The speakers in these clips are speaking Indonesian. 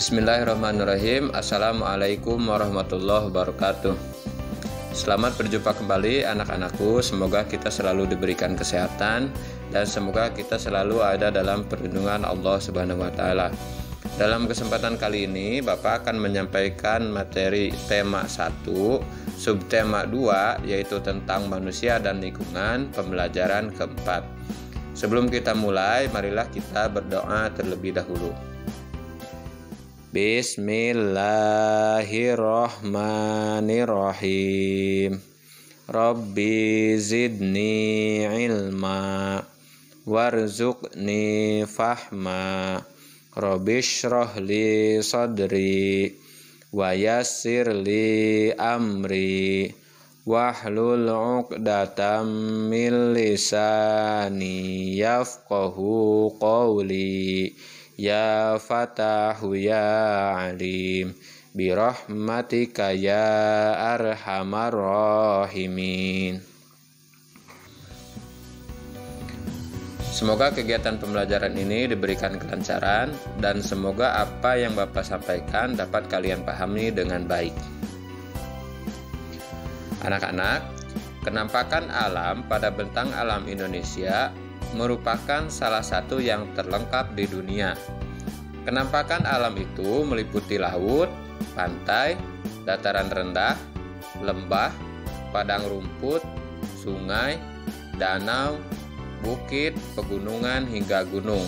Bismillahirrahmanirrahim. Assalamualaikum warahmatullahi wabarakatuh. Selamat berjumpa kembali anak-anakku. Semoga kita selalu diberikan kesehatan dan semoga kita selalu ada dalam perlindungan Allah Subhanahu wa taala. Dalam kesempatan kali ini Bapak akan menyampaikan materi tema 1, subtema 2 yaitu tentang manusia dan lingkungan, pembelajaran keempat. Sebelum kita mulai, marilah kita berdoa terlebih dahulu. Bismillahirrahmanirrahim. Rabbi zidni ilma warzuqni fahma. Rabbi shrah li sadri wa yassir li amri wahlul 'uqdatam min lisani yafqahu qawli. Ya Fatahu ya Alim birahmatika ya arhamar rahimin. Semoga kegiatan pembelajaran ini diberikan kelancaran dan semoga apa yang Bapak sampaikan dapat kalian pahami dengan baik. Anak-anak, kenampakan alam pada bentang alam Indonesia merupakan salah satu yang terlengkap di dunia. Kenampakan alam itu meliputi laut, pantai, dataran rendah, lembah, padang rumput, sungai, danau, bukit, pegunungan hingga gunung.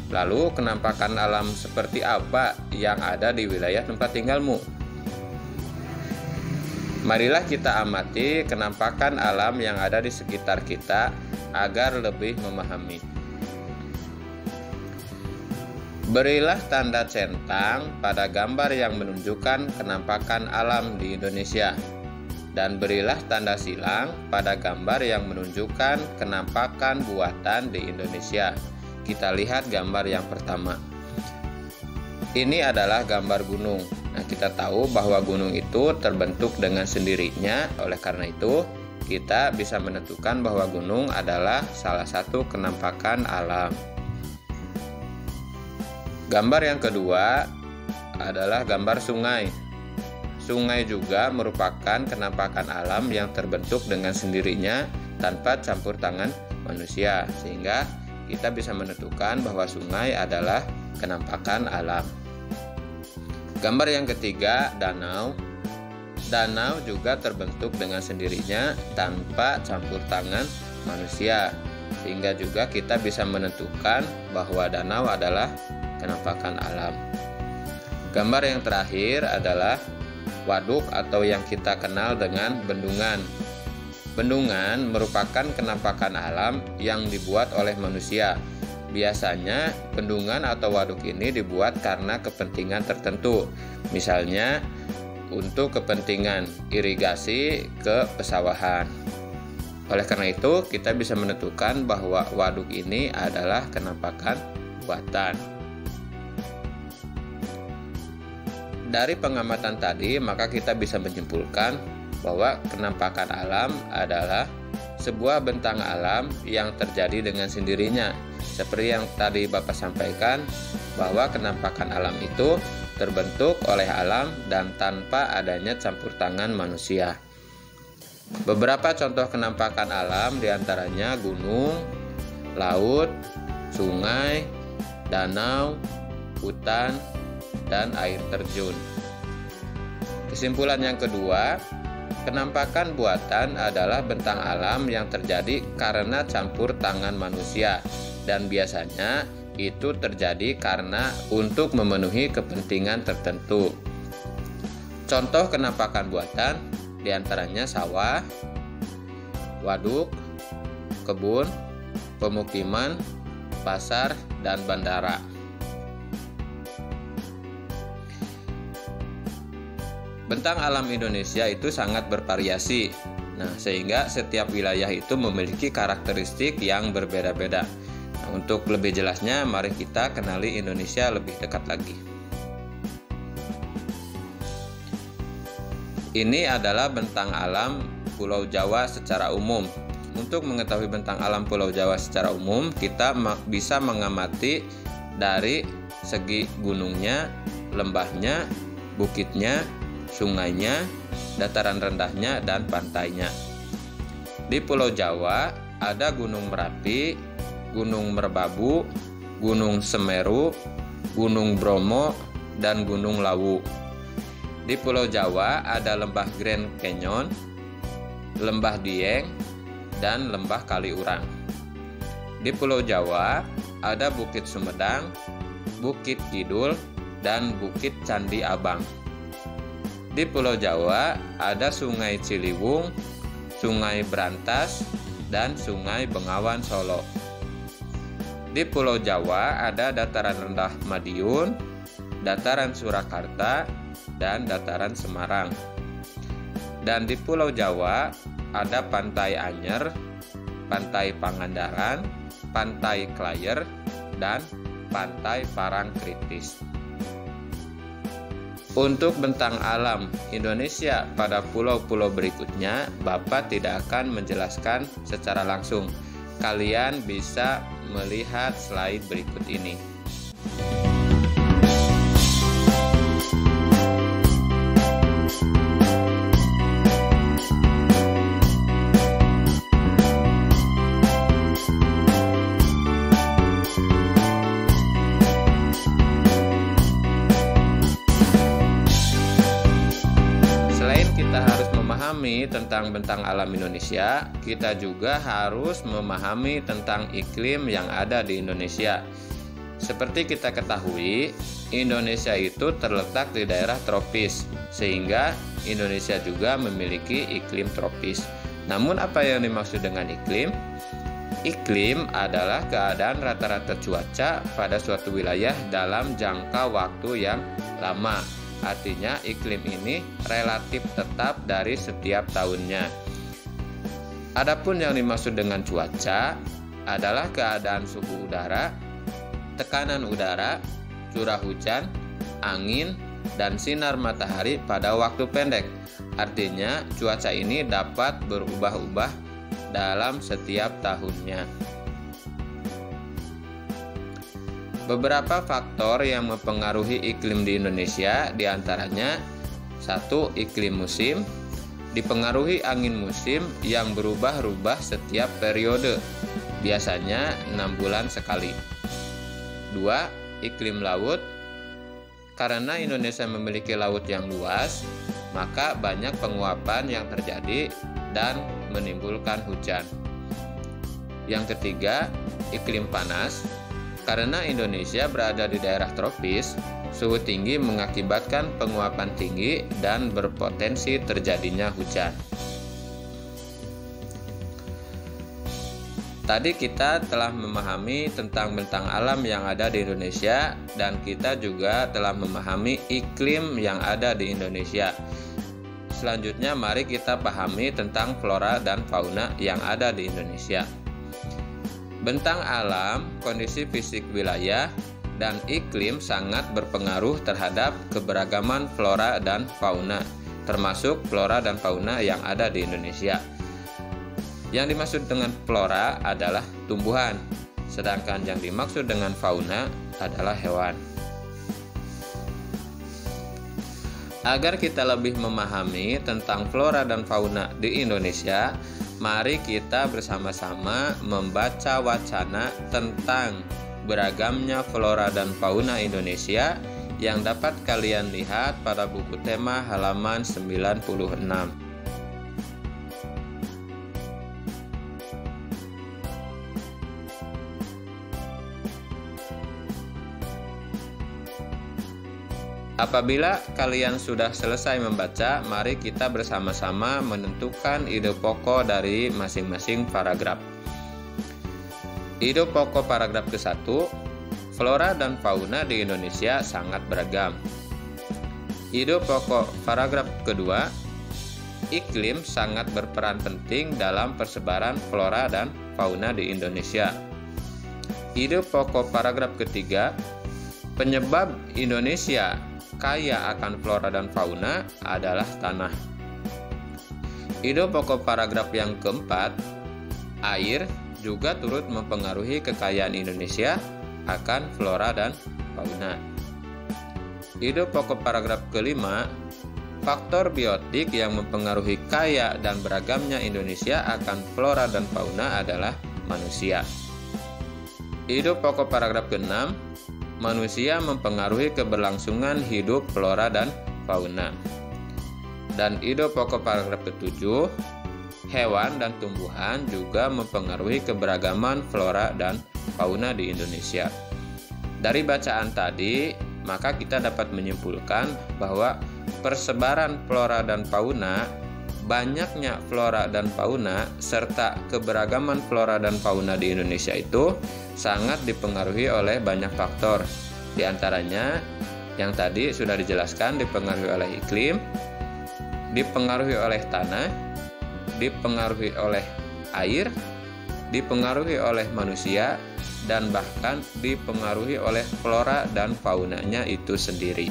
Lalu kenampakan alam seperti apa yang ada di wilayah tempat tinggalmu? Marilah kita amati kenampakan alam yang ada di sekitar kita agar lebih memahami. Berilah tanda centang pada gambar yang menunjukkan kenampakan alam di Indonesia dan berilah tanda silang pada gambar yang menunjukkan kenampakan buatan di Indonesia. Kita lihat gambar yang pertama. Ini adalah gambar gunung. Nah, kita tahu bahwa gunung itu terbentuk dengan sendirinya. Oleh karena itu, kita bisa menentukan bahwa gunung adalah salah satu kenampakan alam. Gambar yang kedua adalah gambar sungai. Sungai juga merupakan kenampakan alam yang terbentuk dengan sendirinya tanpa campur tangan manusia, sehingga kita bisa menentukan bahwa sungai adalah kenampakan alam. Gambar yang ketiga, danau. Danau juga terbentuk dengan sendirinya tanpa campur tangan manusia, sehingga juga kita bisa menentukan bahwa danau adalah kenampakan alam. Gambar yang terakhir adalah waduk atau yang kita kenal dengan bendungan. Bendungan merupakan kenampakan alam yang dibuat oleh manusia. Biasanya bendungan atau waduk ini dibuat karena kepentingan tertentu, misalnya untuk kepentingan irigasi ke pesawahan. Oleh karena itu, kita bisa menentukan bahwa waduk ini adalah kenampakan buatan. Dari pengamatan tadi, maka kita bisa menyimpulkan bahwa kenampakan alam adalah sebuah bentang alam yang terjadi dengan sendirinya. Seperti yang tadi Bapak sampaikan, bahwa kenampakan alam itu terbentuk oleh alam dan tanpa adanya campur tangan manusia. Beberapa contoh kenampakan alam diantaranya gunung, laut, sungai, danau, hutan, dan air terjun. Kesimpulan yang kedua, kenampakan buatan adalah bentang alam yang terjadi karena campur tangan manusia dan biasanya itu terjadi karena untuk memenuhi kepentingan tertentu. Contoh kenampakan buatan diantaranya sawah, waduk, kebun, pemukiman, pasar, dan bandara. Bentang alam Indonesia itu sangat bervariasi. Nah, sehingga setiap wilayah itu memiliki karakteristik yang berbeda-beda. Nah, untuk lebih jelasnya, mari kita kenali Indonesia lebih dekat lagi. Ini adalah bentang alam Pulau Jawa secara umum. Untuk mengetahui bentang alam Pulau Jawa secara umum, kita bisa mengamati dari segi gunungnya, lembahnya, bukitnya, sungainya, dataran rendahnya, dan pantainya. Di Pulau Jawa ada Gunung Merapi, Gunung Merbabu, Gunung Semeru, Gunung Bromo, dan Gunung Lawu. Di Pulau Jawa ada Lembah Grand Canyon, Lembah Dieng, dan Lembah Kaliurang. Di Pulau Jawa ada Bukit Sumedang, Bukit Kidul, dan Bukit Candi Abang. Di Pulau Jawa ada Sungai Ciliwung, Sungai Brantas, dan Sungai Bengawan Solo. Di Pulau Jawa ada dataran rendah Madiun, dataran Surakarta, dan dataran Semarang. Dan di Pulau Jawa ada Pantai Anyer, Pantai Pangandaran, Pantai Klayer, dan Pantai Parangtritis. Untuk bentang alam Indonesia pada pulau-pulau berikutnya, Bapak tidak akan menjelaskan secara langsung. Kalian bisa melihat slide berikut ini. Tentang bentang alam Indonesia, kita juga harus memahami tentang iklim yang ada di Indonesia. Seperti kita ketahui, Indonesia itu terletak di daerah tropis, sehingga Indonesia juga memiliki iklim tropis. Namun apa yang dimaksud dengan iklim? Iklim adalah keadaan rata-rata cuaca pada suatu wilayah dalam jangka waktu yang lama. Artinya iklim ini relatif tetap dari setiap tahunnya. Adapun yang dimaksud dengan cuaca adalah keadaan suhu udara, tekanan udara, curah hujan, angin, dan sinar matahari pada waktu pendek. Artinya cuaca ini dapat berubah-ubah dalam setiap tahunnya. Beberapa faktor yang mempengaruhi iklim di Indonesia diantaranya: 1. Iklim musim, dipengaruhi angin musim yang berubah-ubah setiap periode, biasanya 6 bulan sekali. 2. Iklim laut, karena Indonesia memiliki laut yang luas, maka banyak penguapan yang terjadi dan menimbulkan hujan. Yang ketiga, iklim panas. Karena Indonesia berada di daerah tropis, suhu tinggi mengakibatkan penguapan tinggi dan berpotensi terjadinya hujan. Tadi kita telah memahami tentang bentang alam yang ada di Indonesia, dan kita juga telah memahami iklim yang ada di Indonesia. Selanjutnya mari kita pahami tentang flora dan fauna yang ada di Indonesia. Bentang alam, kondisi fisik wilayah, dan iklim sangat berpengaruh terhadap keberagaman flora dan fauna, termasuk flora dan fauna yang ada di Indonesia. Yang dimaksud dengan flora adalah tumbuhan, sedangkan yang dimaksud dengan fauna adalah hewan. Agar kita lebih memahami tentang flora dan fauna di Indonesia, mari kita bersama-sama membaca wacana tentang beragamnya flora dan fauna Indonesia yang dapat kalian lihat pada buku tema halaman 96. Apabila kalian sudah selesai membaca, mari kita bersama-sama menentukan ide pokok dari masing-masing paragraf. Ide pokok paragraf ke-1, flora dan fauna di Indonesia sangat beragam. Ide pokok paragraf kedua, iklim sangat berperan penting dalam persebaran flora dan fauna di Indonesia. Ide pokok paragraf ketiga, penyebab Indonesia kaya akan flora dan fauna adalah tanah. Ide pokok paragraf yang keempat, air juga turut mempengaruhi kekayaan Indonesia akan flora dan fauna. Ide pokok paragraf kelima, faktor biotik yang mempengaruhi kaya dan beragamnya Indonesia akan flora dan fauna adalah manusia. Ide pokok paragraf ke-6, manusia mempengaruhi keberlangsungan hidup flora dan fauna. Dan ide pokok paragraf ke-7, hewan dan tumbuhan juga mempengaruhi keberagaman flora dan fauna di Indonesia. Dari bacaan tadi, maka kita dapat menyimpulkan bahwa persebaran flora dan fauna, banyaknya flora dan fauna, serta keberagaman flora dan fauna di Indonesia itu sangat dipengaruhi oleh banyak faktor. Di antaranya yang tadi sudah dijelaskan, dipengaruhi oleh iklim, dipengaruhi oleh tanah, dipengaruhi oleh air, dipengaruhi oleh manusia, dan bahkan dipengaruhi oleh flora dan faunanya itu sendiri.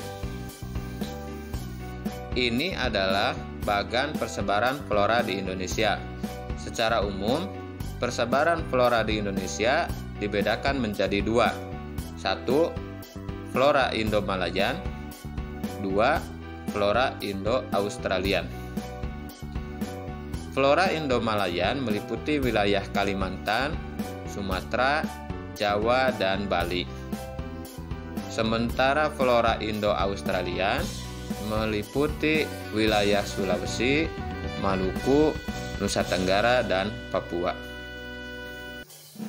Ini adalah bagan persebaran flora di Indonesia. Secara umum, persebaran flora di Indonesia dibedakan menjadi dua. 1. Flora Indo-Malayan. 2. Flora Indo-Australian. Flora Indo-Malayan meliputi wilayah Kalimantan, Sumatera, Jawa, dan Bali. Sementara flora Indo-Australian meliputi wilayah Sulawesi, Maluku, Nusa Tenggara, dan Papua.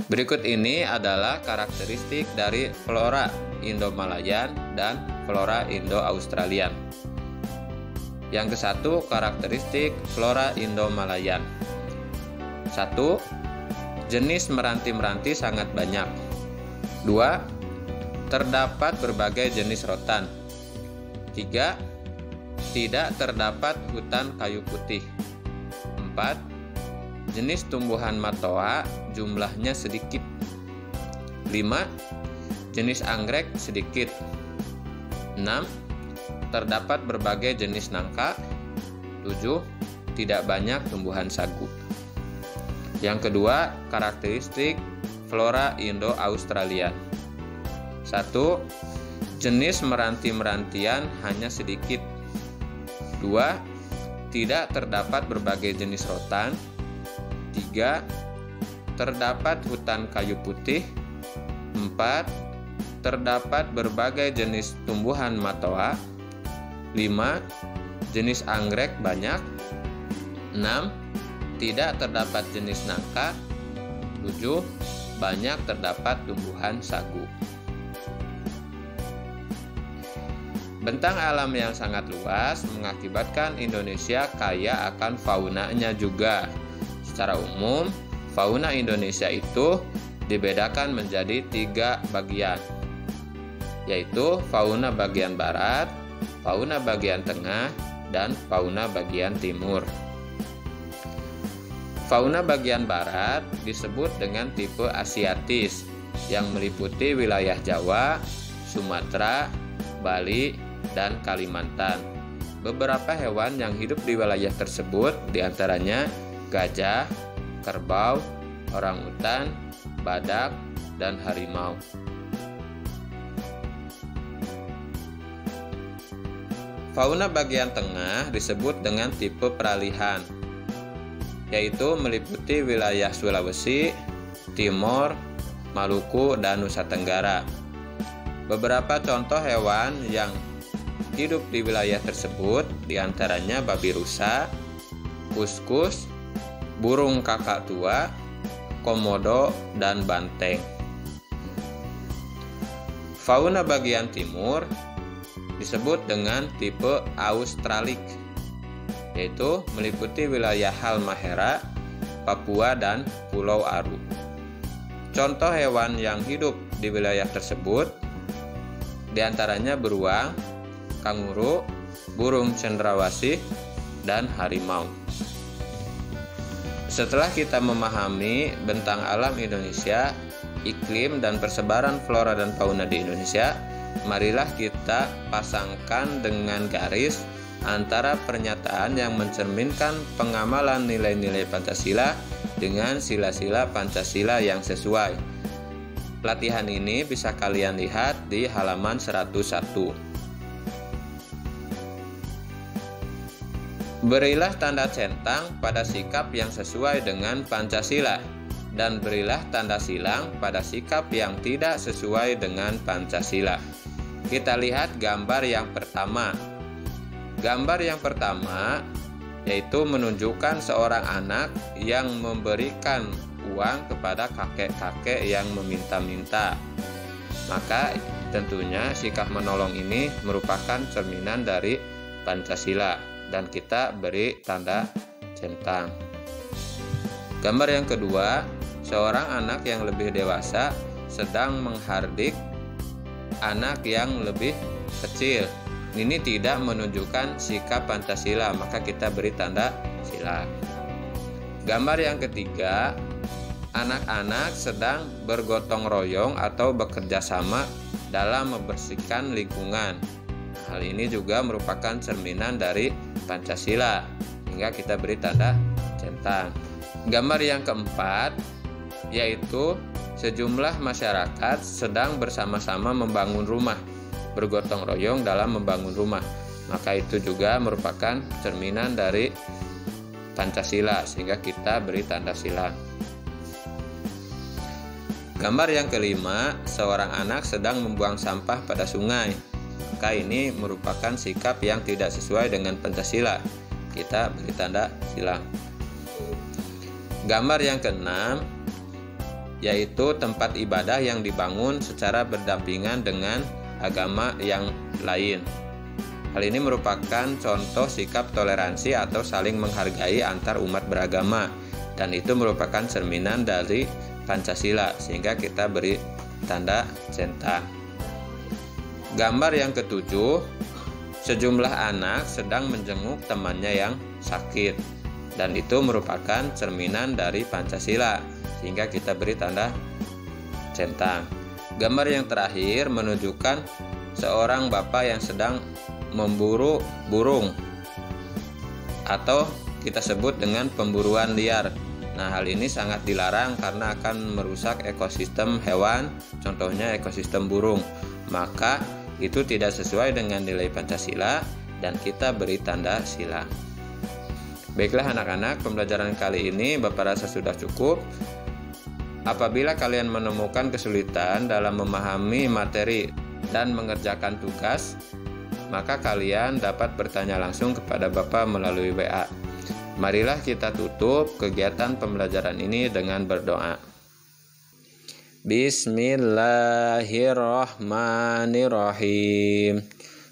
Berikut ini adalah karakteristik dari flora Indo-Malayan dan flora Indo-Australian. Yang ke-1, karakteristik flora Indo-Malayan. 1. Jenis meranti-meranti sangat banyak. 2. Terdapat berbagai jenis rotan. 3. Tidak terdapat hutan kayu putih. 4. Jenis tumbuhan matoa jumlahnya sedikit. 5. Jenis anggrek sedikit. 6. Terdapat berbagai jenis nangka. 7. Tidak banyak tumbuhan sagu. Yang kedua, karakteristik flora Indo-Australia. 1. Jenis meranti-merantian hanya sedikit. 2. Tidak terdapat berbagai jenis rotan. 3. Terdapat hutan kayu putih. 4. Terdapat berbagai jenis tumbuhan matoa. 5. Jenis anggrek banyak. 6. Tidak terdapat jenis nangka. 7. Banyak terdapat tumbuhan sagu. Bentang alam yang sangat luas mengakibatkan Indonesia kaya akan faunanya juga. Secara umum, fauna Indonesia itu dibedakan menjadi 3 bagian, yaitu fauna bagian barat, fauna bagian tengah, dan fauna bagian timur. Fauna bagian barat disebut dengan tipe Asiatis yang meliputi wilayah Jawa, Sumatera, Bali, dan Kalimantan. Beberapa hewan yang hidup di wilayah tersebut diantaranya gajah, kerbau, orangutan, badak, dan harimau. Fauna bagian tengah disebut dengan tipe peralihan, yaitu meliputi wilayah Sulawesi, Timor, Maluku, dan Nusa Tenggara. Beberapa contoh hewan yang hidup di wilayah tersebut diantaranya babi rusa, kuskus, burung kakak tua, komodo, dan banteng. Fauna bagian timur disebut dengan tipe Australik, yaitu meliputi wilayah Halmahera, Papua, dan Pulau Aru. Contoh hewan yang hidup di wilayah tersebut diantaranya beruang, kanguru, burung cendrawasih, dan harimau. Setelah kita memahami bentang alam Indonesia, iklim dan persebaran flora dan fauna di Indonesia, marilah kita pasangkan dengan garis antara pernyataan yang mencerminkan pengamalan nilai-nilai Pancasila dengan sila-sila Pancasila yang sesuai. Latihan ini bisa kalian lihat di halaman 101. Berilah tanda centang pada sikap yang sesuai dengan Pancasila, dan berilah tanda silang pada sikap yang tidak sesuai dengan Pancasila. Kita lihat gambar yang pertama. Gambar yang pertama yaitu menunjukkan seorang anak yang memberikan uang kepada kakek-kakek yang meminta-minta. Maka tentunya sikap menolong ini merupakan cerminan dari Pancasila dan kita beri tanda centang. Gambar yang kedua, seorang anak yang lebih dewasa sedang menghardik anak yang lebih kecil. Ini tidak menunjukkan sikap Pancasila, maka kita beri tanda sila. Gambar yang ketiga, anak-anak sedang bergotong royong atau bekerja sama dalam membersihkan lingkungan. Hal ini juga merupakan cerminan dari Pancasila, hingga kita beri tanda centang. Gambar yang keempat, yaitu sejumlah masyarakat sedang bersama-sama membangun rumah, bergotong royong dalam membangun rumah. Maka itu juga merupakan cerminan dari Pancasila, sehingga kita beri tanda silang. Gambar yang kelima, seorang anak sedang membuang sampah pada sungai. Maka ini merupakan sikap yang tidak sesuai dengan Pancasila. Kita beri tanda silang. Gambar yang keenam, yaitu tempat ibadah yang dibangun secara berdampingan dengan agama yang lain. Hal ini merupakan contoh sikap toleransi atau saling menghargai antar umat beragama, dan itu merupakan cerminan dari Pancasila, sehingga kita beri tanda centang. Gambar yang ketujuh, sejumlah anak sedang menjenguk temannya yang sakit, dan itu merupakan cerminan dari Pancasila, sehingga kita beri tanda centang. Gambar yang terakhir menunjukkan seorang bapak yang sedang memburu burung, atau kita sebut dengan pemburuan liar. Nah, hal ini sangat dilarang karena akan merusak ekosistem hewan, contohnya ekosistem burung. Maka itu tidak sesuai dengan nilai Pancasila dan kita beri tanda silang. Baiklah anak-anak, pembelajaran kali ini Bapak rasa sudah cukup. Apabila kalian menemukan kesulitan dalam memahami materi dan mengerjakan tugas, maka kalian dapat bertanya langsung kepada Bapak melalui WA. Marilah kita tutup kegiatan pembelajaran ini dengan berdoa. Bismillahirrahmanirrahim.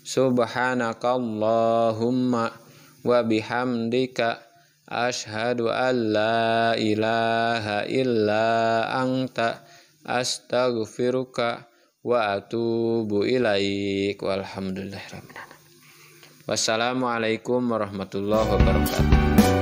Subhanakallahumma wa bihamdika asyhadu an la ilaha illa anta astaghfiruka wa atubu ilaik. Walhamdulillahirabbil alamin. Wassalamualaikum warahmatullahi wabarakatuh.